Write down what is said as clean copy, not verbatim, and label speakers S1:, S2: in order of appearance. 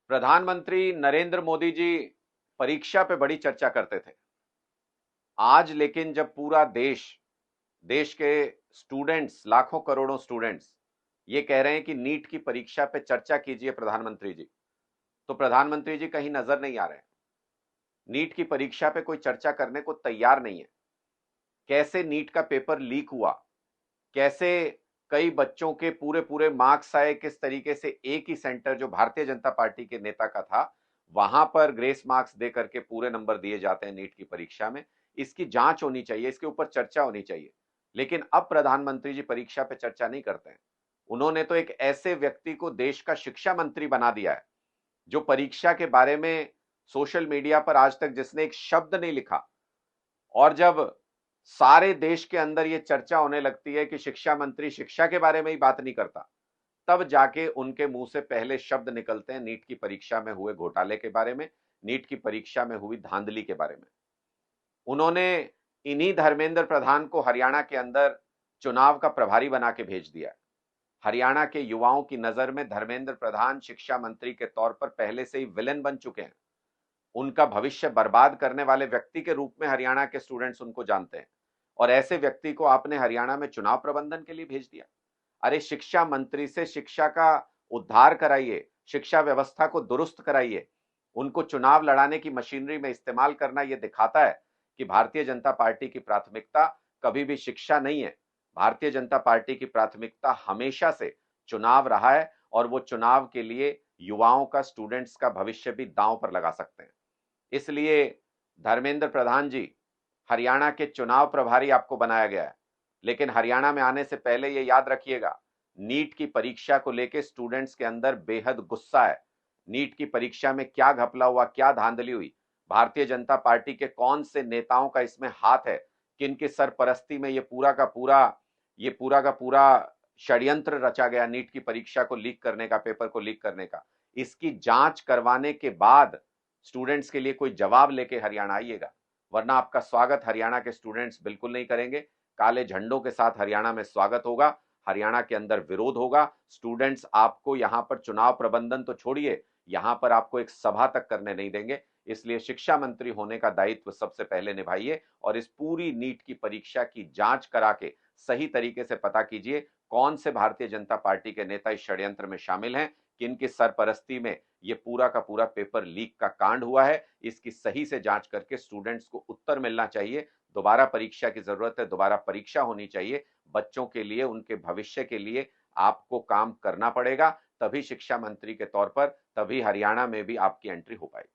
S1: प्रधानमंत्री नरेंद्र मोदी जी परीक्षा पे बड़ी चर्चा करते थे। आज लेकिन जब पूरा देश के स्टूडेंट्स, लाखों करोड़ों स्टूडेंट्स ये कह रहे हैं कि नीट की परीक्षा पे चर्चा कीजिए प्रधानमंत्री जी, तो प्रधानमंत्री जी कहीं नजर नहीं आ रहे हैं। नीट की परीक्षा पे कोई चर्चा करने को तैयार नहीं है। कैसे नीट का पेपर लीक हुआ, कैसे कई बच्चों के पूरे पूरे मार्क्स आए, किस तरीके से एक ही सेंटर जो भारतीय जनता पार्टी के नेता का था वहां पर ग्रेस मार्क्स दे करके पूरे नंबर दिए जाते हैं नीट की परीक्षा में। इसकी जांच होनी चाहिए, इसके ऊपर चर्चा होनी चाहिए। लेकिन अब प्रधानमंत्री जी परीक्षा पे चर्चा नहीं करते हैं। उन्होंने तो एक ऐसे व्यक्ति को देश का शिक्षा मंत्री बना दिया है जो परीक्षा के बारे में सोशल मीडिया पर आज तक जिसने एक शब्द नहीं लिखा। और जब सारे देश के अंदर यह चर्चा होने लगती है कि शिक्षा मंत्री शिक्षा के बारे में ही बात नहीं करता, तब जाके उनके मुंह से पहले शब्द निकलते हैं नीट की परीक्षा में हुए घोटाले के बारे में, नीट की परीक्षा में हुई धांधली के बारे में। उन्होंने इन्हीं धर्मेंद्र प्रधान को हरियाणा के अंदर चुनाव का प्रभारी बना के भेज दिया। हरियाणा के युवाओं की नजर में धर्मेंद्र प्रधान शिक्षा मंत्री के तौर पर पहले से ही विलेन बन चुके हैं। उनका भविष्य बर्बाद करने वाले व्यक्ति के रूप में हरियाणा के स्टूडेंट्स उनको जानते हैं। और ऐसे व्यक्ति को आपने हरियाणा में चुनाव प्रबंधन के लिए भेज दिया। अरे शिक्षा मंत्री से शिक्षा का उद्धार कराइए, शिक्षा व्यवस्था को दुरुस्त कराइए। उनको चुनाव लड़ाने की मशीनरी में इस्तेमाल करना यह दिखाता है कि भारतीय जनता पार्टी की प्राथमिकता कभी भी शिक्षा नहीं है। भारतीय जनता पार्टी की प्राथमिकता हमेशा से चुनाव रहा है और वो चुनाव के लिए युवाओं का, स्टूडेंट्स का भविष्य भी दांव पर लगा सकते हैं। इसलिए धर्मेंद्र प्रधान जी, हरियाणा के चुनाव प्रभारी आपको बनाया गया है। लेकिन हरियाणा में आने से पहले यह याद रखिएगा, नीट की परीक्षा को लेकर स्टूडेंट्स के अंदर बेहद गुस्सा है। नीट की परीक्षा में क्या घपला हुआ, क्या धांधली हुई, भारतीय जनता पार्टी के कौन से नेताओं का इसमें हाथ है, किनकी सरपरस्ती में ये पूरा का पूरा षड्यंत्र रचा गया नीट की परीक्षा को लीक करने का, पेपर को लीक करने का। इसकी जांच करवाने के बाद स्टूडेंट्स के लिए कोई जवाब लेके हरियाणा आइएगा, वरना आपका स्वागत हरियाणा के स्टूडेंट्स बिल्कुल नहीं करेंगे। काले झंडों के साथ हरियाणा में स्वागत होगा, हरियाणा के अंदर विरोध होगा। स्टूडेंट्स आपको यहां पर चुनाव प्रबंधन तो छोड़िए, यहां पर आपको एक सभा तक करने नहीं देंगे। इसलिए शिक्षा मंत्री होने का दायित्व सबसे पहले निभाइए और इस पूरी नीट की परीक्षा की जांच करा के सही तरीके से पता कीजिए कौन से भारतीय जनता पार्टी के नेता इस षड्यंत्र में शामिल हैं, किनकी सरपरस्ती में ये पूरा का पूरा पेपर लीक का कांड हुआ है। इसकी सही से जांच करके स्टूडेंट्स को उत्तर मिलना चाहिए। दोबारा परीक्षा की जरूरत है, दोबारा परीक्षा होनी चाहिए। बच्चों के लिए, उनके भविष्य के लिए आपको काम करना पड़ेगा। तभी शिक्षा मंत्री के तौर पर, तभी हरियाणा में भी आपकी एंट्री हो पाएगी।